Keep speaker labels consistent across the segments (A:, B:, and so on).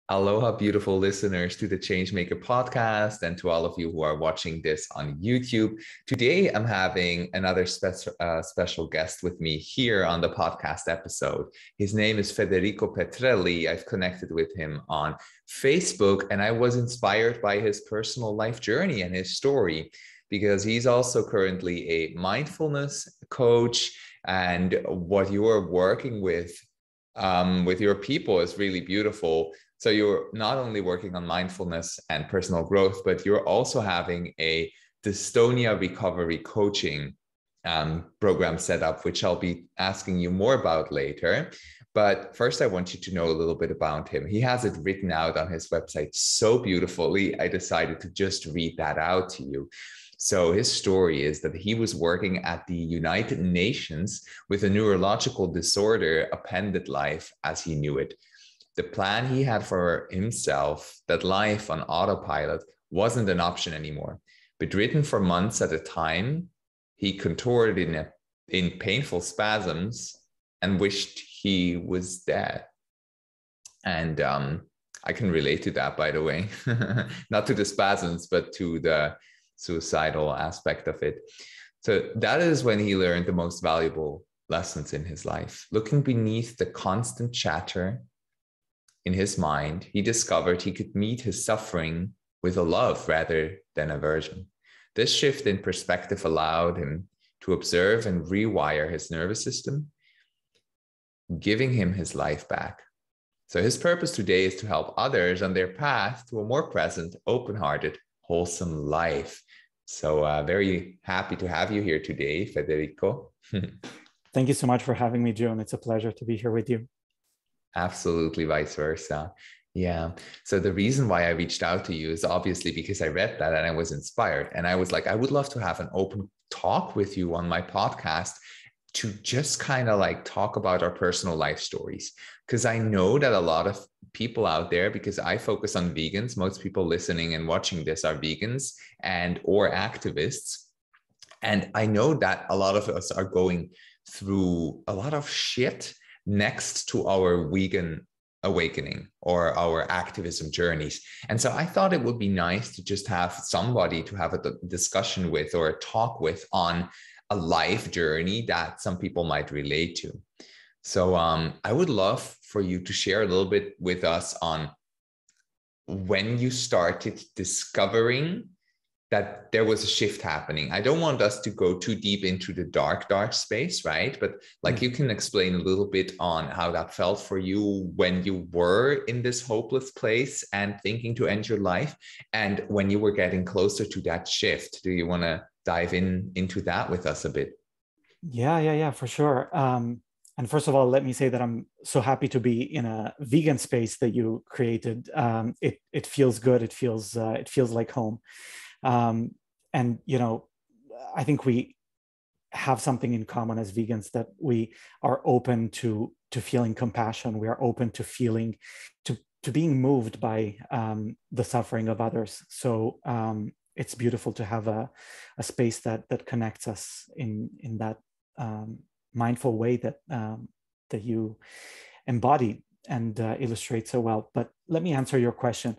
A: Aloha, beautiful listeners to the Changemaker podcast, and to all of you who are watching this on YouTube. Today, I'm having another special guest with me here on the podcast episode. His name is Federico Petrelli. I've connected with him on Facebook, and I was inspired by his personal life journey and his story because he's also currently a mindfulness coach. And what you are working with your people is really beautiful. So you're not only working on mindfulness and personal growth, but you're also having a dystonia recovery coaching program set up, which I'll be asking you more about later. But first, I want you to know a little bit about him. He has it written out on his website so beautifully. I decided to just read that out to you. So his story is that he was working at the United Nations with a neurological disorder, appended life as he knew it. The plan he had for himself, that life on autopilot, wasn't an option anymore. Bedridden for months at a time, he contorted in painful spasms and wished he was dead. And I can relate to that, by the way, not to the spasms, but to the suicidal aspect of it. So that is when he learned the most valuable lessons in his life. Looking beneath the constant chatter in his mind, he discovered he could meet his suffering with a love rather than aversion. This shift in perspective allowed him to observe and rewire his nervous system, giving him his life back. So his purpose today is to help others on their path to a more present, open-hearted, wholesome life. So very happy to have you here today, Federico.
B: Thank you so much for having me, Joan. It's a pleasure to be here with you.
A: Absolutely, vice versa. Yeah. So the reason why I reached out to you is obviously because I read that and I was inspired. And I was like, I would love to have an open talk with you on my podcast to just kind of like talk about our personal life stories. Because I know that a lot of people out there, because I focus on vegans, most people listening and watching this are vegans and or activists. And I know that a lot of us are going through a lot of shit next to our vegan awakening or our activism journeys. And so I thought it would be nice to just have somebody to have a discussion with or a talk with on a life journey that some people might relate to. So I would love for you to share a little bit with us on when you started discovering that there was a shift happening. I don't want us to go too deep into the dark space, right? But like you can explain a little bit on how that felt for you when you were in this hopeless place and thinking to end your life, and when you were getting closer to that shift. Do you want to dive into that with us a bit?
B: Yeah, for sure. And first of all, let me say that I'm so happy to be in a vegan space that you created. It feels good. It feels like home. And I think we have something in common as vegans, that we are open to feeling compassion. We are open to feeling to being moved by the suffering of others. So it's beautiful to have a space that connects us in that mindful way that you embody and illustrate so well. But let me answer your question.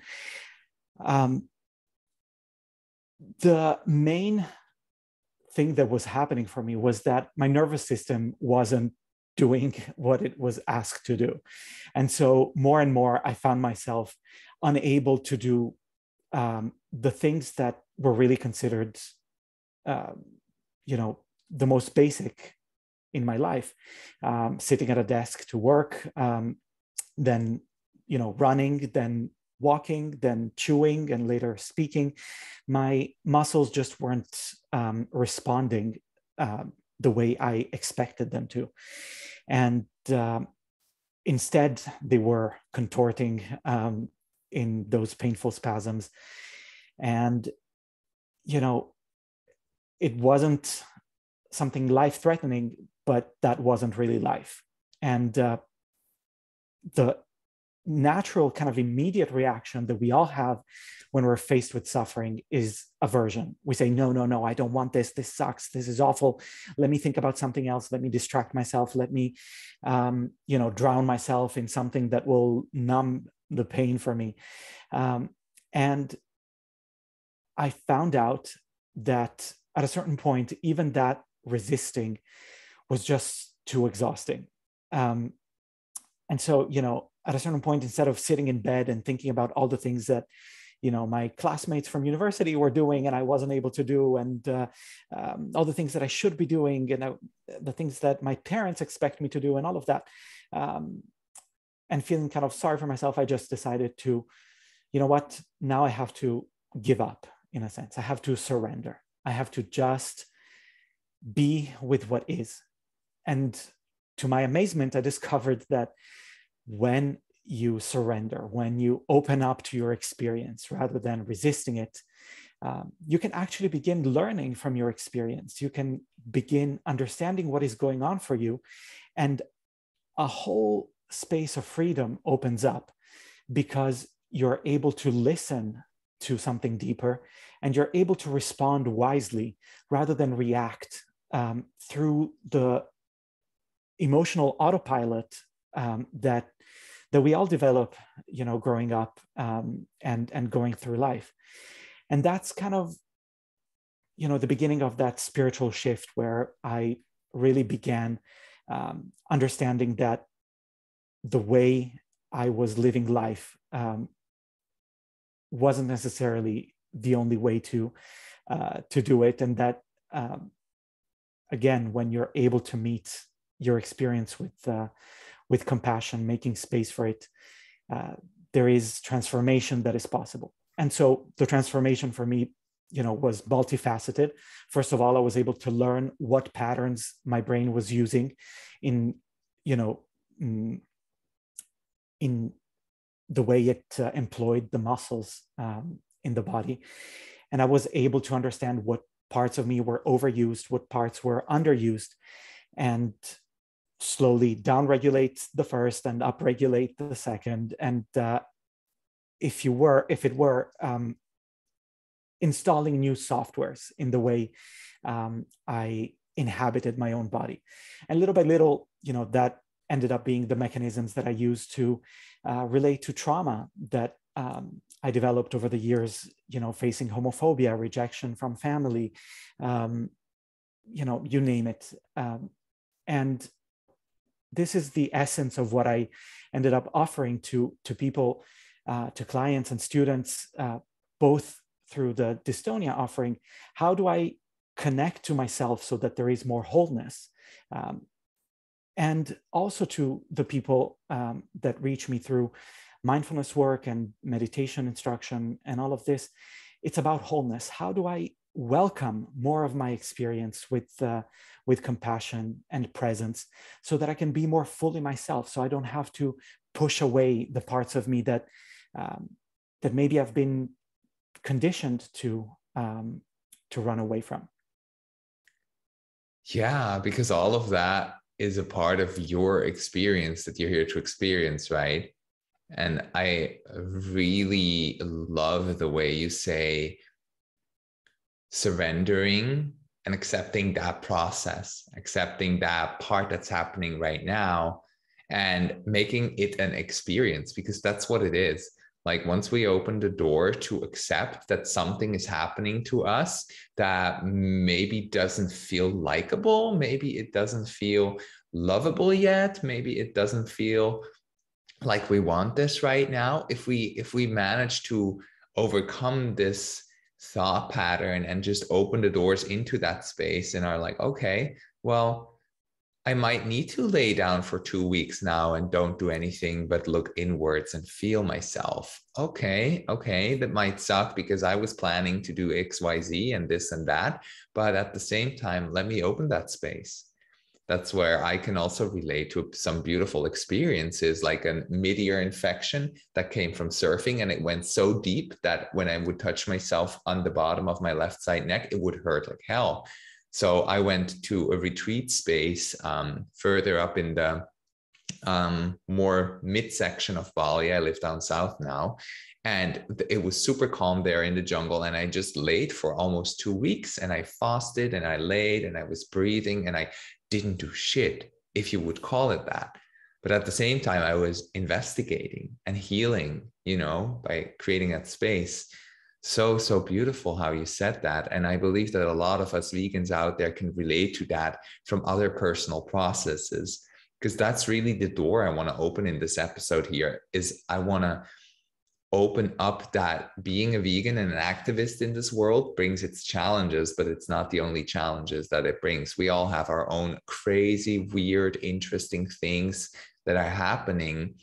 B: The main thing that was happening for me was that my nervous system wasn't doing what it was asked to do. And so more and more, I found myself unable to do the things that were really considered, the most basic in my life. Sitting at a desk to work, then, running, then walking, then chewing, and later speaking. My muscles just weren't responding the way I expected them to. And instead, they were contorting in those painful spasms. And, it wasn't something life-threatening, but that wasn't really life. And the natural kind of immediate reaction that we all have when we're faced with suffering is aversion. We say, no, I don't want this. This sucks. This is awful. Let me think about something else. Let me distract myself. Let me, drown myself in something that will numb the pain for me. And I found out that at a certain point, even that resisting was just too exhausting. And so, at a certain point, instead of sitting in bed and thinking about all the things that, my classmates from university were doing and I wasn't able to do, and all the things that I should be doing, and the things that my parents expect me to do, and all of that, and feeling kind of sorry for myself, I just decided to, you know what, now I have to give up, in a sense. I have to surrender. I have to just be with what is. And to my amazement, I discovered that when you surrender, when you open up to your experience rather than resisting it, you can actually begin learning from your experience. You can begin understanding what is going on for you, and a whole space of freedom opens up, because you're able to listen to something deeper, and you're able to respond wisely rather than react through the emotional autopilot that we all develop, growing up and going through life. And that's kind of, the beginning of that spiritual shift, where I really began understanding that the way I was living life wasn't necessarily the only way to do it. And that, again, when you're able to meet your experience with compassion, making space for it, there is transformation that is possible. And so the transformation for me, was multifaceted. First of all, I was able to learn what patterns my brain was using in the way it employed the muscles in the body. And I was able to understand what parts of me were overused, what parts were underused, and slowly downregulate the first and upregulate the second. And if it were installing new softwares in the way I inhabited my own body. And little by little, that ended up being the mechanisms that I used to relate to trauma that I developed over the years, facing homophobia, rejection from family, you name it. And this is the essence of what I ended up offering to people, to clients and students, both through the Dystonia offering. How do I connect to myself so that there is more wholeness? And also to the people that reach me through mindfulness work and meditation instruction and all of this. It's about wholeness. How do I welcome more of my experience with compassion and presence, so that I can be more fully myself, so I don't have to push away the parts of me that maybe I've been conditioned to run away from.
A: Yeah, because all of that is a part of your experience that you're here to experience, right? And I really love the way you say surrendering and accepting that process, accepting that part that's happening right now, and making it an experience, because that's what it is. Like, once we open the door to accept that something is happening to us that maybe doesn't feel likable, maybe it doesn't feel lovable yet, maybe it doesn't feel like we want this right now, if we manage to overcome this thought pattern and just open the doors into that space and are like, okay, well, I might need to lay down for 2 weeks now and don't do anything but look inwards and feel myself. Okay, that might suck because I was planning to do XYZ and this and that. But at the same time, let me open that space. That's where I can also relate to some beautiful experiences, like a mid-ear infection that came from surfing, and it went so deep that when I would touch myself on the bottom of my left side neck, it would hurt like hell. So I went to a retreat space further up in the more midsection of Bali. I live down south now. And it was super calm there in the jungle. And I just laid for almost 2 weeks, and I fasted and I laid and I was breathing and I didn't do shit, if you would call it that. But at the same time, I was investigating and healing, by creating that space. So, so beautiful how you said that. And I believe that a lot of us vegans out there can relate to that from other personal processes, because that's really the door I want to open in this episode here. Is I want to open up that being a vegan and an activist in this world brings its challenges, but it's not the only challenges that it brings. We all have our own crazy, weird, interesting things that are happening,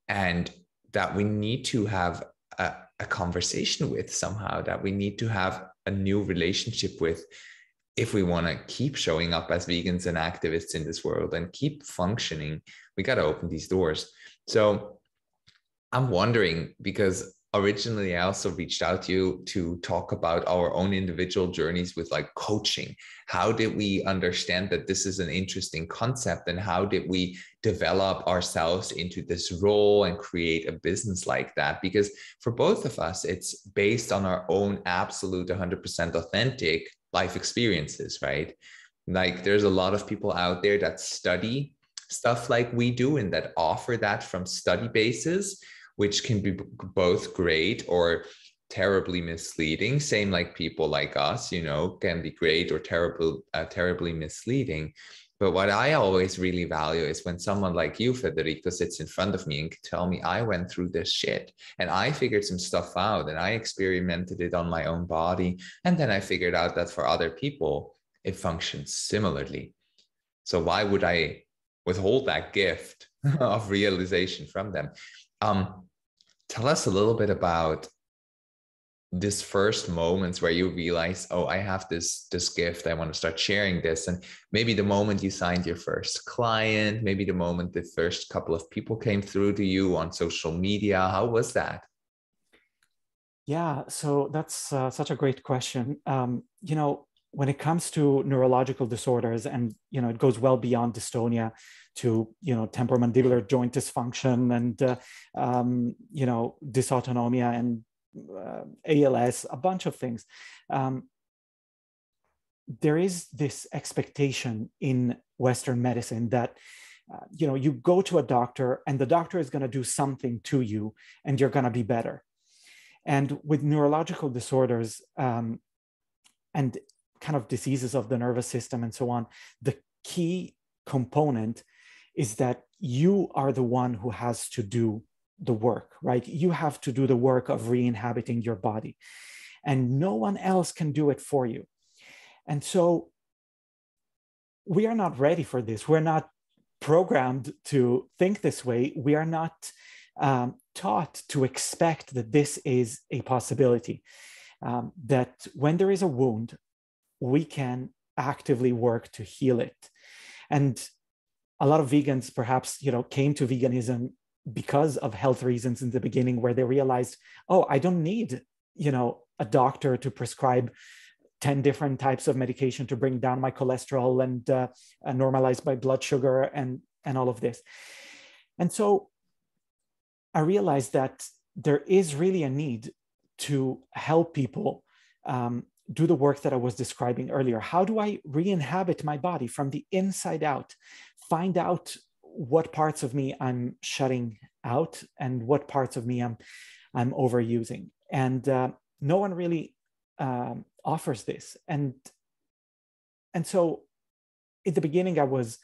A: and that we need to have a conversation with somehow, that we need to have a new relationship with, if we want to keep showing up as vegans and activists in this world and keep functioning. We got to open these doors. So I'm wondering, because originally I also reached out to you to talk about our own individual journeys with like coaching. How did we understand that this is an interesting concept, and how did we develop ourselves into this role and create a business like that? Because for both of us, it's based on our own absolute 100% authentic life experiences, right? Like there's a lot of people out there that study stuff like we do and that offer that from study bases, which can be both great or terribly misleading. Same like people like us, can be great or terribly misleading. But what I always really value is when someone like you, Federico, sits in front of me and can tell me, I went through this shit and I figured some stuff out and I experimented it on my own body. And then I figured out that for other people, it functions similarly. So why would I withhold that gift of realization from them? Tell us a little bit about this first moments where you realize, oh, I have this gift, I want to start sharing this. And maybe the moment you signed your first client, maybe the moment the first couple of people came through to you on social media. How was that?
B: Yeah, so that's such a great question. When it comes to neurological disorders, and it goes well beyond dystonia to temporomandibular joint dysfunction and dysautonomia and ALS, a bunch of things. There is this expectation in Western medicine that you go to a doctor and the doctor is going to do something to you and you're going to be better. And with neurological disorders and kind of diseases of the nervous system and so on, the key component is that you are the one who has to do the work, right? You have to do the work of re-inhabiting your body, and no one else can do it for you. And so we are not ready for this. We're not programmed to think this way. We are not taught to expect that this is a possibility, that when there is a wound, we can actively work to heal it. And a lot of vegans perhaps, came to veganism because of health reasons in the beginning, where they realized, oh, I don't need, a doctor to prescribe 10 different types of medication to bring down my cholesterol and normalize my blood sugar and all of this. And so I realized that there is really a need to help people do the work that I was describing earlier. How do I re-inhabit my body from the inside out? Find out what parts of me I'm shutting out and what parts of me I'm overusing. And no one really offers this. And so in the beginning, I was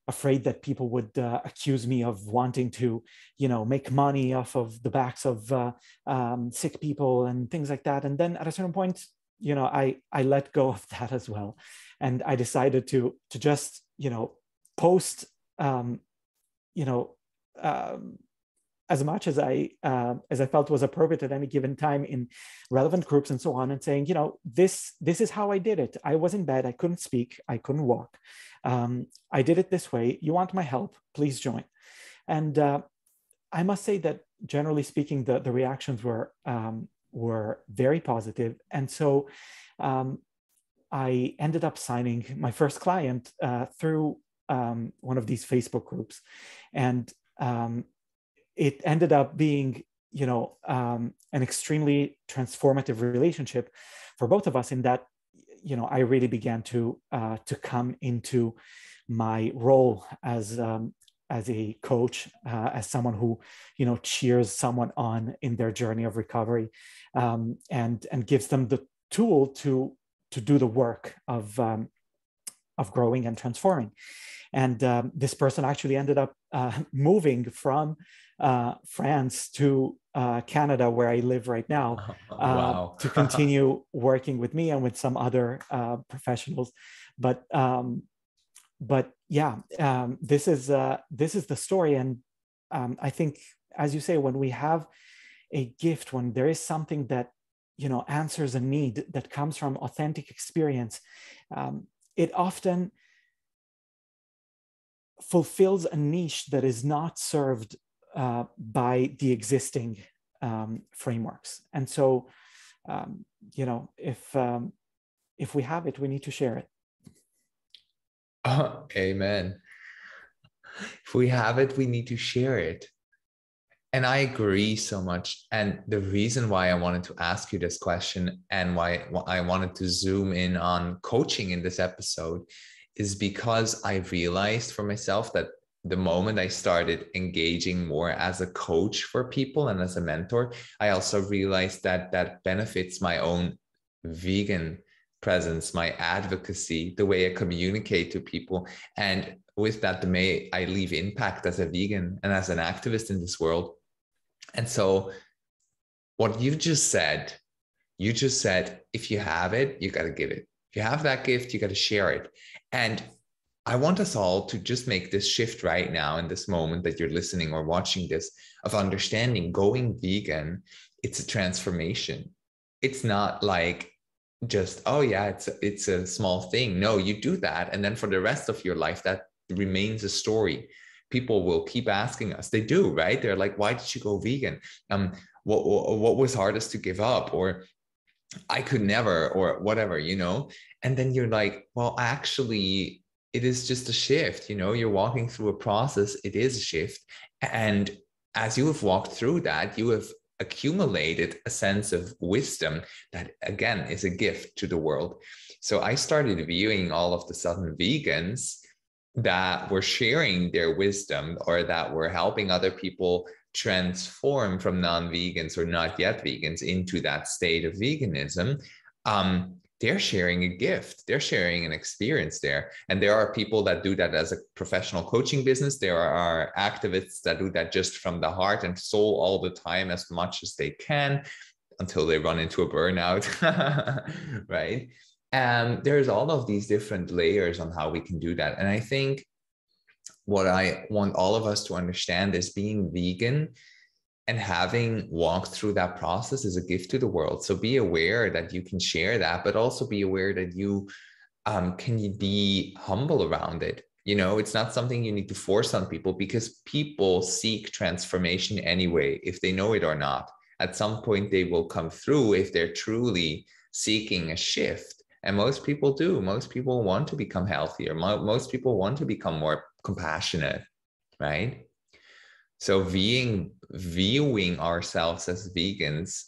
B: afraid that people would accuse me of wanting to, make money off of the backs of sick people and things like that. And then at a certain point, I let go of that as well. And I decided to just, post, as much as I felt was appropriate at any given time in relevant groups and so on, and saying, this is how I did it. I was in bed, I couldn't speak, I couldn't walk. I did it this way. You want my help? Please join. And I must say that generally speaking, the reactions were very positive. And so I ended up signing my first client through one of these Facebook groups. And it ended up being, an extremely transformative relationship for both of us, in that, I really began to come into my role as as a coach, as someone who, cheers someone on in their journey of recovery, and gives them the tool to do the work of growing and transforming. And this person actually ended up moving from France to Canada, where I live right now,
A: Wow.
B: to continue working with me and with some other professionals. But yeah, this is the story. And I think, as you say, when we have a gift, when there is something that answers a need that comes from authentic experience, it often fulfills a niche that is not served by the existing frameworks. And so, if we have it, we need to share it.
A: Oh, amen. If we have it, we need to share it. And I agree so much. And the reason why I wanted to ask you this question and why I wanted to zoom in on coaching in this episode is because I realized for myself that the moment I started engaging more as a coach for people and as a mentor, I also realized that that benefits my own vegan presence, my advocacy, the way I communicate to people. And with that, the way I leave impact as a vegan and as an activist in this world. And so what you just said, if you have it, you got to give it. If you have that gift, you got to share it. And I want us all to just make this shift right now in this moment that you're listening or watching this, of understanding going vegan. It's a transformation. It's not like just, oh yeah, it's a small thing. No, you do that. And then for the rest of your life, that remains a story. People will keep asking us. They do, right? They're like, why did you go vegan? What was hardest to give up? Or I could never, or whatever, And then you're like, well, actually, it is just a shift. You're walking through a process. It is a shift. And as you have walked through that, you have accumulated a sense of wisdom that, again, is a gift to the world. So I started viewing all of the sudden vegans that were sharing their wisdom or that were helping other people transform from non-vegans or not yet vegans into that state of veganism. They're sharing a gift. They're sharing an experience there. And there are people that do that as a professional coaching business. There are activists that do that just from the heart and soul all the time, as much as they can, until they run into a burnout, right? There's all of these different layers on how we can do that. And I think what I want all of us to understand is being vegan and having walked through that process is a gift to the world. So be aware that you can share that, but also be aware that you can be humble around it. It's not something you need to force on people, because people seek transformation anyway, if they know it or not. At some point, they will come through if they're truly seeking a shift. And most people do. Most people want to become healthier. Most people want to become more compassionate, right? So viewing ourselves as vegans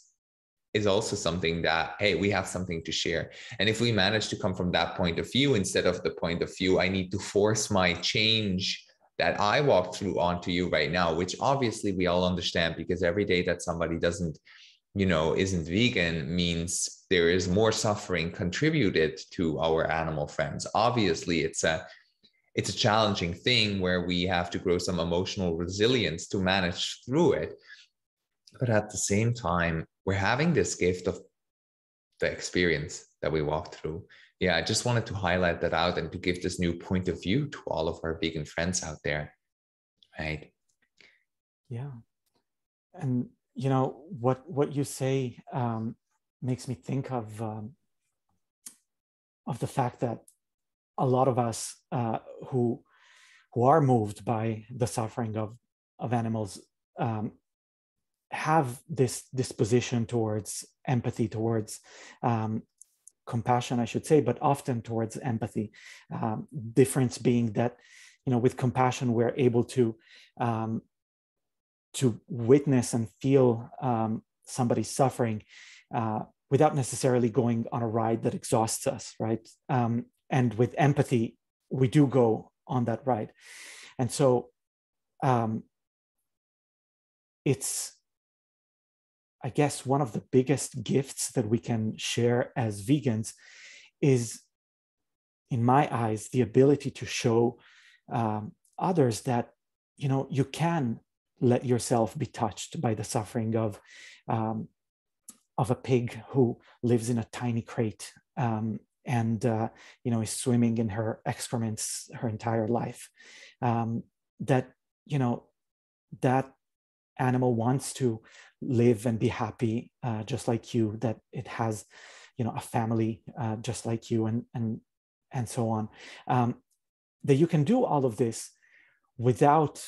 A: is also something that, hey, we have something to share. And if we manage to come from that point of view, instead of the point of view, I need to force my change that I walk through onto you right now, which obviously we all understand, because every day that somebody isn't vegan means there is more suffering contributed to our animal friends. Obviously, it's a challenging thing where we have to grow some emotional resilience to manage through it. But at the same time, we're having this gift of the experience that we walked through. Yeah, I just wanted to highlight that out and to give this new point of view to all of our vegan friends out there, right?
B: Yeah. And what you say makes me think of the fact that a lot of us who are moved by the suffering of animals have this disposition towards empathy, towards compassion, I should say, but often towards empathy. Difference being that, with compassion, we're able to witness and feel somebody's suffering without necessarily going on a ride that exhausts us, right? And with empathy, we do go on that ride. And so it's, I guess, one of the biggest gifts that we can share as vegans is, in my eyes, the ability to show others that, you know, you can let yourself be touched by the suffering of a pig who lives in a tiny crate and you know, is swimming in her excrements her entire life. That, you know, that animal wants to live and be happy just like you, that it has, you know, a family just like you, and so on. That you can do all of this without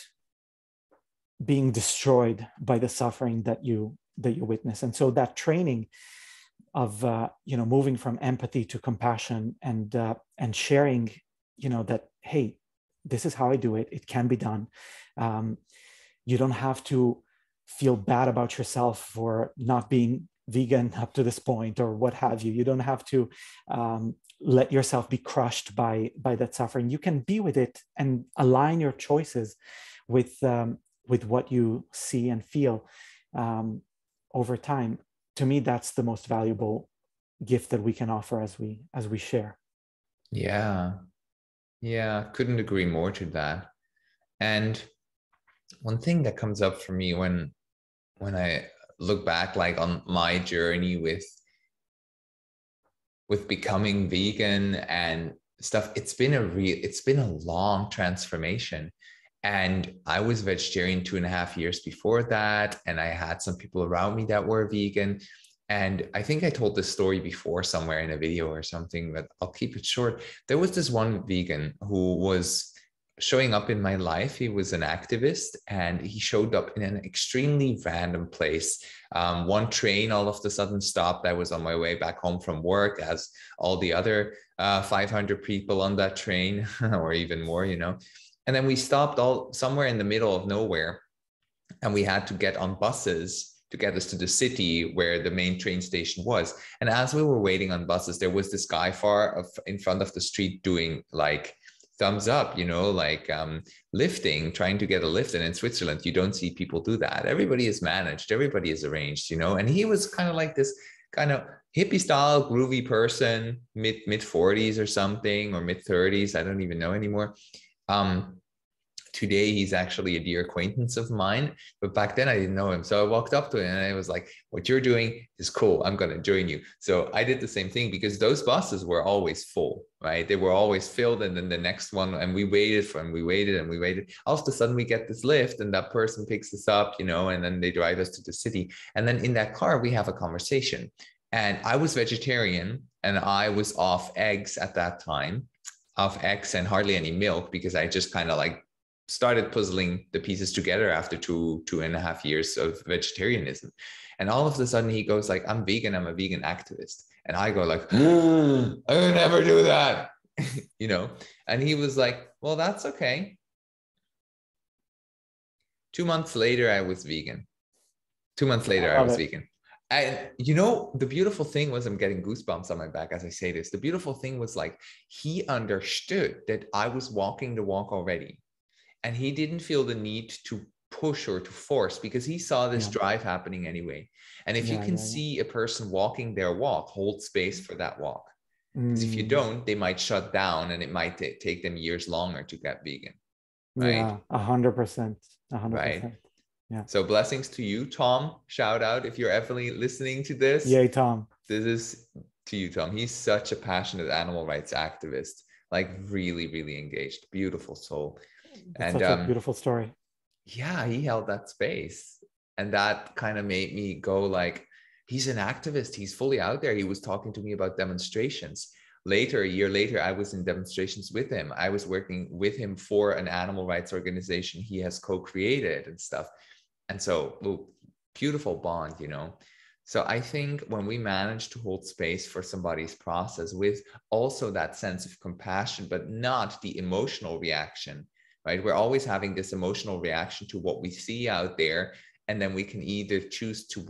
B: being destroyed by the suffering that you witness. And so that training of you know, moving from empathy to compassion and sharing, you know, that, hey, this is how I do it. It can be done. You don't have to feel bad about yourself for not being vegan up to this point or what have you. You don't have to let yourself be crushed by that suffering. You can be with it and align your choices with what you see and feel over time. To me, that's the most valuable gift that we can offer as we share.
A: Yeah, couldn't agree more to that. And one thing that comes up for me when I look back, like, on my journey with becoming vegan and stuff, it's been a long transformation. And I was vegetarian 2.5 years before that, and I had some people around me that were vegan. And I think I told this story before somewhere in a video or something, but I'll keep it short. There was this one vegan who was showing up in my life. He was an activist, and he showed up in an extremely random place. One train all of a sudden stopped. I was on my way back home from work, as all the other 500 people on that train, or even more, you know. And then we stopped all somewhere in the middle of nowhere, and we had to get on buses to get us to the city where the main train station was. And as we were waiting on buses, there was this guy in front of the street doing like thumbs up, you know, like lifting, trying to get a lift. And in Switzerland, you don't see people do that. Everybody is managed, everybody is arranged, you know. And he was kind of like this kind of hippie style, groovy person, mid 40s or something, or mid 30s. I don't even know anymore. Today, he's actually a dear acquaintance of mine, but back then I didn't know him. So I walked up to him and I was like, what you're doing is cool. I'm going to join you. So I did the same thing, because those buses were always full, right? They were always filled. And then the next one, and we waited. All of a sudden we get this lift, and that person picks us up, you know, and then they drive us to the city. And then in that car, we have a conversation. And I was vegetarian, and I was off eggs at that time, off eggs and hardly any milk, because I just kind of like started puzzling the pieces together after 2.5 years of vegetarianism. And all of a sudden he goes like, I'm vegan, I'm a vegan activist. And I go like, I would never do that, you know? And he was like, well, that's okay. 2 months later, I was vegan. 2 months later, I was vegan. And, you know, the beautiful thing was, I'm getting goosebumps on my back as I say this. The beautiful thing was, like, he understood that I was walking the walk already. And he didn't feel the need to push or to force, because he saw this drive happening anyway. And if you can see a person walking their walk, hold space for that walk. Because if you don't, they might shut down, and it might take them years longer to get vegan. Right?
B: Yeah, 100%. 100%.
A: Right.
B: Yeah.
A: So blessings to you, Tom. Shout out if you're ever listening to this.
B: Yay, Tom.
A: This is to you, Tom. He's such a passionate animal rights activist, like really, really engaged. Beautiful soul.
B: That's such a beautiful story.
A: Yeah, he held that space. And that kind of made me go like, he's an activist. He's fully out there. He was talking to me about demonstrations. Later, a year later, I was in demonstrations with him. I was working with him for an animal rights organization he has co-created and stuff. And so, beautiful bond, you know. So I think when we manage to hold space for somebody's process with also that sense of compassion, but not the emotional reaction, right? We're always having this emotional reaction to what we see out there. And then we can either choose to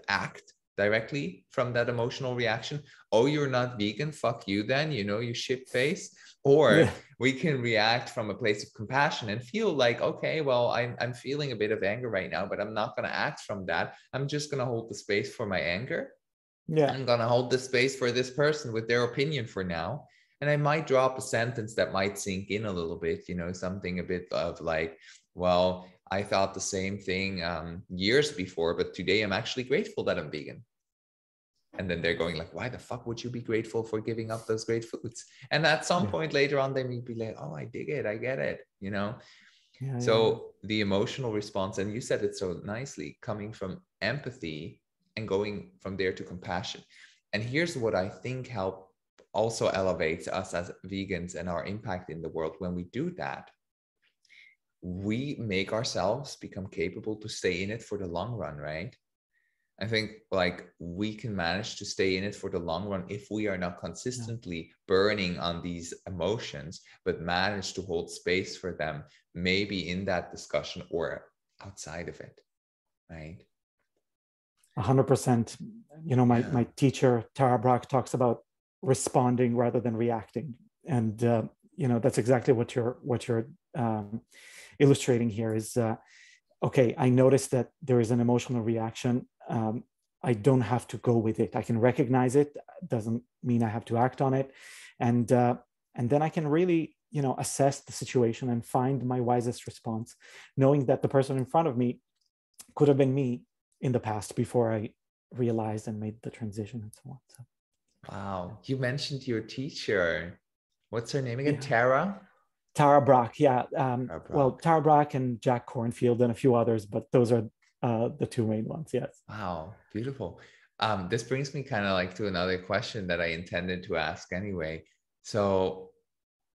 A: act directly from that emotional reaction. Oh, you're not vegan, fuck you then, you shit face. Or
B: Yeah.
A: we can react from a place of compassion and feel like, okay, well, I'm feeling a bit of anger right now, but I'm not going to act from that. I'm just going to hold the space for my anger.
B: Yeah.
A: I'm going to hold the space for this person with their opinion for now. And I might drop a sentence that might sink in a little bit, something a bit of like, well, I thought the same thing years before, but today I'm actually grateful that I'm vegan. And then they're going like, why the fuck would you be grateful for giving up those great foods? And at some point later on, they may be like, oh, I dig it. I get it, So the emotional response, and you said it so nicely, coming from empathy and going from there to compassion. And here's what I think also elevates us as vegans and our impact in the world. When we do that, we make ourselves become capable to stay in it for the long run, right? I think like we can manage to stay in it for the long run if we are not consistently burning on these emotions, but manage to hold space for them, maybe in that discussion or outside of it, right?
B: 100%. My teacher, Tara Brach, talks about responding rather than reacting. And, that's exactly what you're illustrating here is, okay, I noticed that there is an emotional reaction. I don't have to go with it. I can recognize it. Doesn't mean I have to act on it. And then I can really, assess the situation and find my wisest response, knowing that the person in front of me could have been me in the past before I realized and made the transition and so on. So,
A: wow. You mentioned your teacher. What's her name again?
B: yeah.
A: Tara?
B: Tara Brach, yeah.
A: Tara Brach.
B: Well, Tara Brach and Jack Kornfield and a few others, but those are the two main ones, yes.
A: Wow, beautiful. This brings me kind of like to another question that I intended to ask anyway. So,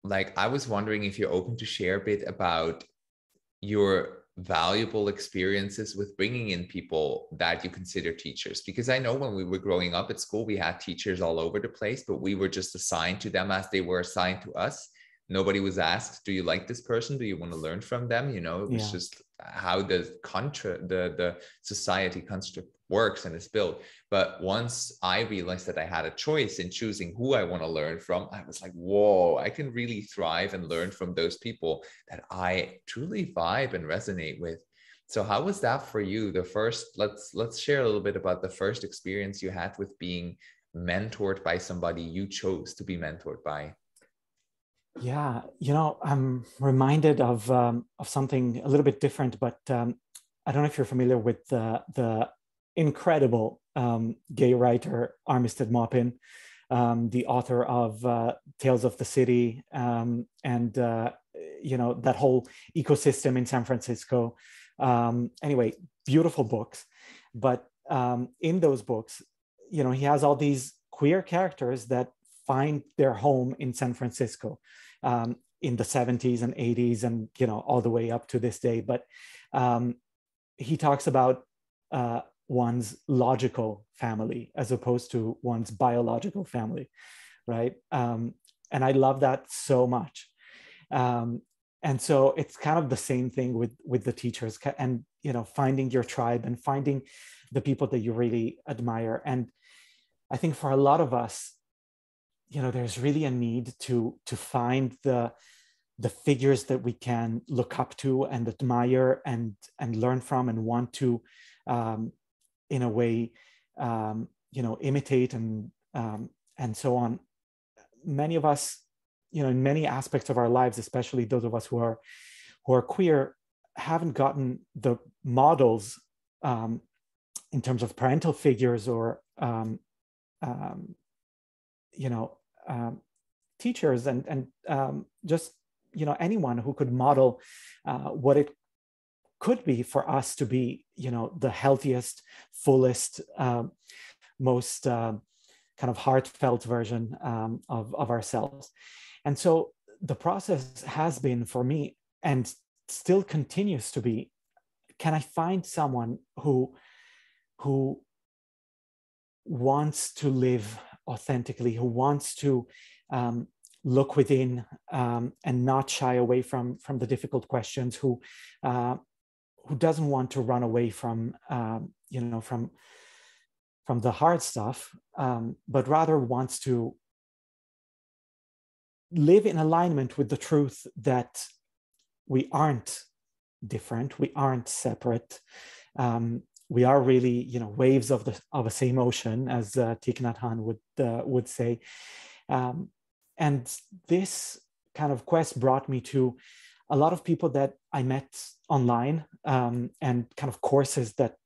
A: like, I was wondering if you're open to share a bit about your valuable experiences with bringing in people that you consider teachers. Because I know when we were growing up at school, we had teachers all over the place, but we were just assigned to them as they were assigned to us. Nobody was asked, do you like this person? Do you want to learn from them? It was just how the society construct works and is built. But once I realized that I had a choice in choosing who I want to learn from, I was like, whoa, I can really thrive and learn from those people that I truly vibe and resonate with. So how was that for you? Let's share a little bit about the first experience you had with being mentored by somebody you chose to be mentored by.
B: Yeah, I'm reminded of something a little bit different, but I don't know if you're familiar with the incredible gay writer Armistead Maupin, the author of Tales of the City, and that whole ecosystem in San Francisco. Anyway, beautiful books, but in those books, he has all these queer characters that find their home in San Francisco in the 70s and 80s and, all the way up to this day. But he talks about one's logical family as opposed to one's biological family, right? And I love that so much. And so it's kind of the same thing with the teachers and, finding your tribe and finding the people that you really admire. And I think for a lot of us, there's really a need to find the figures that we can look up to and admire and learn from and want to, in a way, imitate and so on. Many of us, in many aspects of our lives, especially those of us who are queer, haven't gotten the models in terms of parental figures or teachers and just anyone who could model what it could be for us to be the healthiest, fullest, most kind of heartfelt version of ourselves. And so the process has been for me and still continues to be, can I find someone who wants to live authentically, who wants to look within and not shy away from the difficult questions, who doesn't want to run away from the hard stuff, but rather wants to live in alignment with the truth that we aren't different, we aren't separate. We are really, waves of a same ocean, as Thich Nhat Hanh would say. And this kind of quest brought me to a lot of people that I met online, and kind of courses that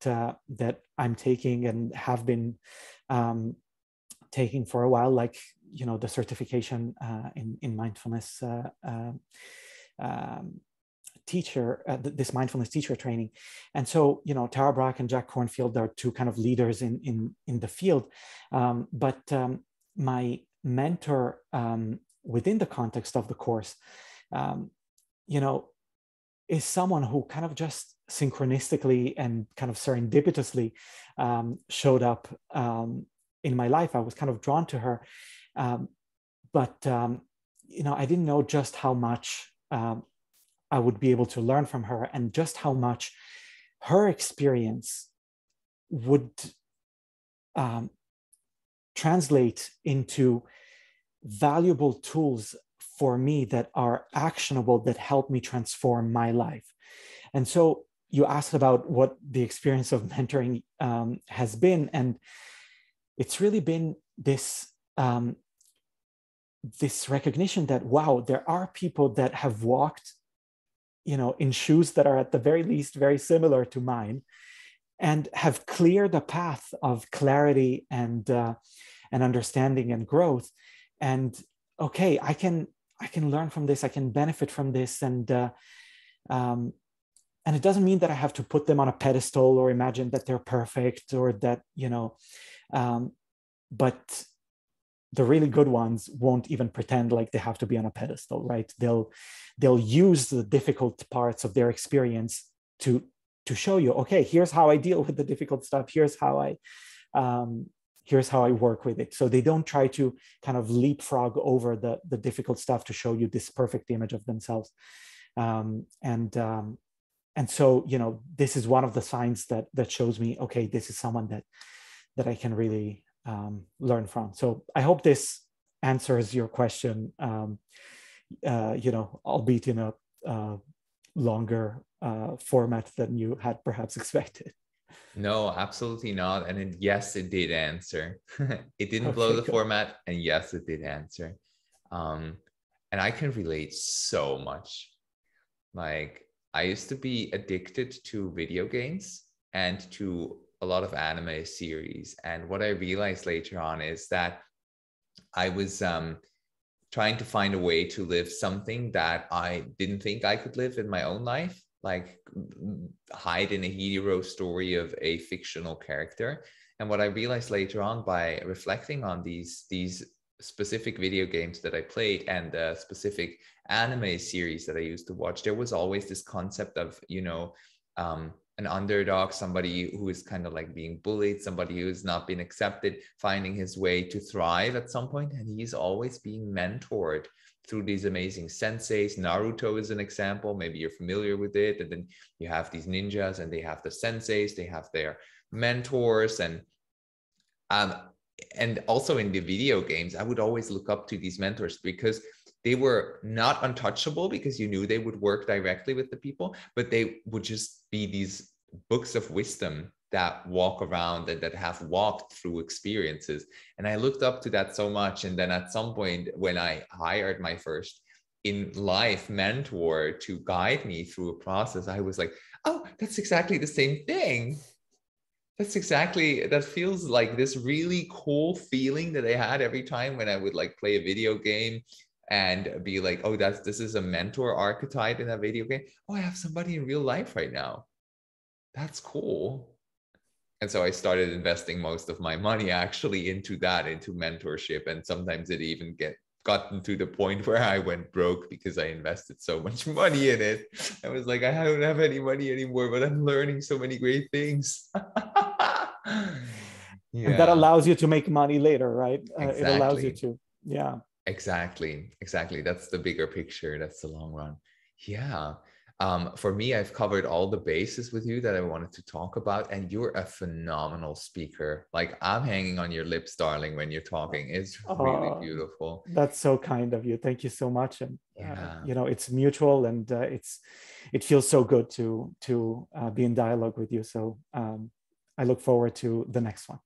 B: I'm taking and have been taking for a while, like the certification in mindfulness teacher, this mindfulness teacher training. And so, Tara Brach and Jack Kornfield are two kind of leaders in the field. But my mentor within the context of the course, is someone who kind of just synchronistically and kind of serendipitously showed up in my life. I was kind of drawn to her. But I didn't know just how much I would be able to learn from her, and just how much her experience would translate into valuable tools for me that are actionable, that help me transform my life. And so you asked about what the experience of mentoring has been, and it's really been this this recognition that, wow, there are people that have walked in shoes that are at the very least very similar to mine, and have cleared a path of clarity and understanding and growth. And okay, I can learn from this, I can benefit from this, and it doesn't mean that I have to put them on a pedestal or imagine that they're perfect, or that but the really good ones won't even pretend like they have to be on a pedestal, right? They'll use the difficult parts of their experience to show you, okay, here's how I deal with the difficult stuff. Here's how I work with it. So they don't try to kind of leapfrog over the difficult stuff to show you this perfect image of themselves. And so, this is one of the signs that shows me, okay, this is someone that I can really learn from. So I hope this answers your question, albeit in a longer format than you had perhaps expected.
A: No, absolutely not. And yes, it did answer. It didn't blow the
B: Good.
A: format, and yes, it did answer. And I can relate so much. Like, I used to be addicted to video games and to a lot of anime series. And what I realized later on is that I was trying to find a way to live something that I didn't think I could live in my own life, like hide in a hero story of a fictional character. And what I realized later on by reflecting on these specific video games that I played and the specific anime series that I used to watch, there was always this concept of, an underdog, somebody who is kind of like being bullied, somebody who has not been accepted, finding his way to thrive at some point. And he's always being mentored through these amazing senseis. Naruto is an example. Maybe you're familiar with it. And then you have these ninjas, and they have the senseis, they have their mentors. And also in the video games, I would always look up to these mentors because they were not untouchable, because you knew they would work directly with the people, but they would just be these books of wisdom that walk around and that have walked through experiences. And I looked up to that so much. And then at some point, when I hired my first in life mentor to guide me through a process, I was like, oh, that's exactly the same thing. That feels like this really cool feeling that I had every time when I would like play a video game and be like, oh, this is a mentor archetype in that video game. Oh, I have somebody in real life right now. That's cool. And so I started investing most of my money actually into mentorship. And sometimes it even gotten to the point where I went broke because I invested so much money in it. I was like, I don't have any money anymore, but I'm learning so many great things.
B: Yeah. And that allows you to make money later, right?
A: Exactly.
B: It allows you to, yeah.
A: Exactly. That's the bigger picture. That's the long run. Yeah. For me, I've covered all the bases with you that I wanted to talk about, and you're a phenomenal speaker. Like, I'm hanging on your lips, darling, when you're talking. It's really beautiful.
B: That's so kind of you. Thank you so much. And
A: Yeah.
B: you know, it's mutual, and it feels so good to be in dialogue with you. So I look forward to the next one.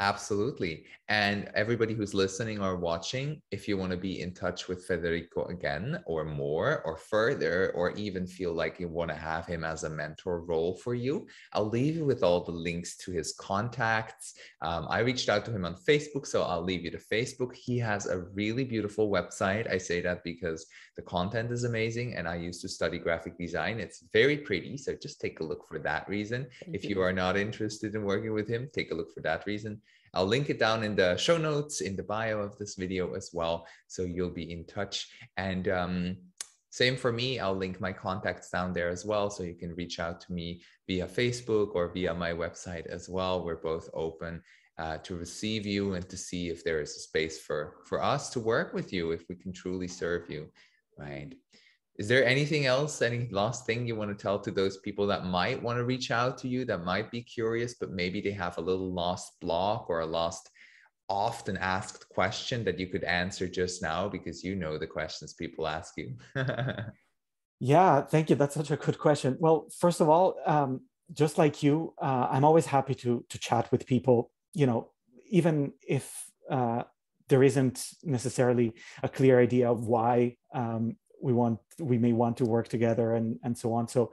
A: Absolutely. And everybody who's listening or watching, if you want to be in touch with Federico again or more or further, or even feel like you want to have him as a mentor role for you, I'll leave you with all the links to his contacts. I reached out to him on Facebook, so I'll leave you to Facebook. He has a really beautiful website. I say that because the content is amazing, and I used to study graphic design. It's very pretty, so just take a look for that reason. If you are not interested in working with him, take a look for that reason. I'll link it down in the show notes in the bio of this video as well, so you'll be in touch. And same for me, I'll link my contacts down there as well, so you can reach out to me via Facebook or via my website as well. We're both open to receive you and to see if there is a space for us to work with you, if we can truly serve you, right? Is there anything else, any last thing you want to tell to those people that might want to reach out to you, that might be curious, but maybe they have a little lost block or a lost, often asked question that you could answer just now, because you know the questions people ask you?
B: Yeah, thank you. That's such a good question. Well, first of all, just like you, I'm always happy to chat with people, you know, even if there isn't necessarily a clear idea of why we may want to work together and so on. So,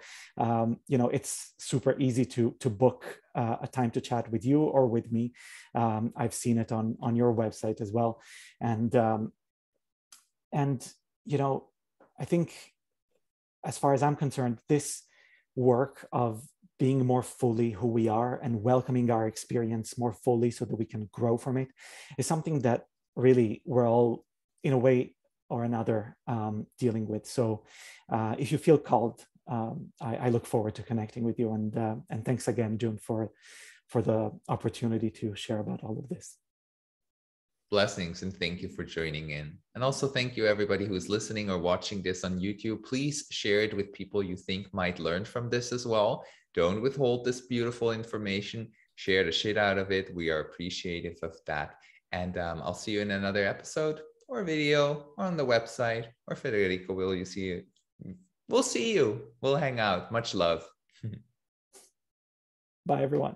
B: you know, it's super easy to book a time to chat with you or with me. I've seen it on your website as well. And you know, I think, as far as I'm concerned, this work of being more fully who we are and welcoming our experience more fully so that we can grow from it is something that really we're all, in a way or another, dealing with. So if you feel called, I look forward to connecting with you. And thanks again, June, for the opportunity to share about all of this.
A: Blessings, and thank you for joining in. And also thank you everybody who's listening or watching this on YouTube. Please share it with people you think might learn from this as well. Don't withhold this beautiful information. Share the shit out of it. We are appreciative of that. And I'll see you in another episode or video or on the website, or Federico, we'll see you. We'll hang out. Much love.
B: Bye, everyone.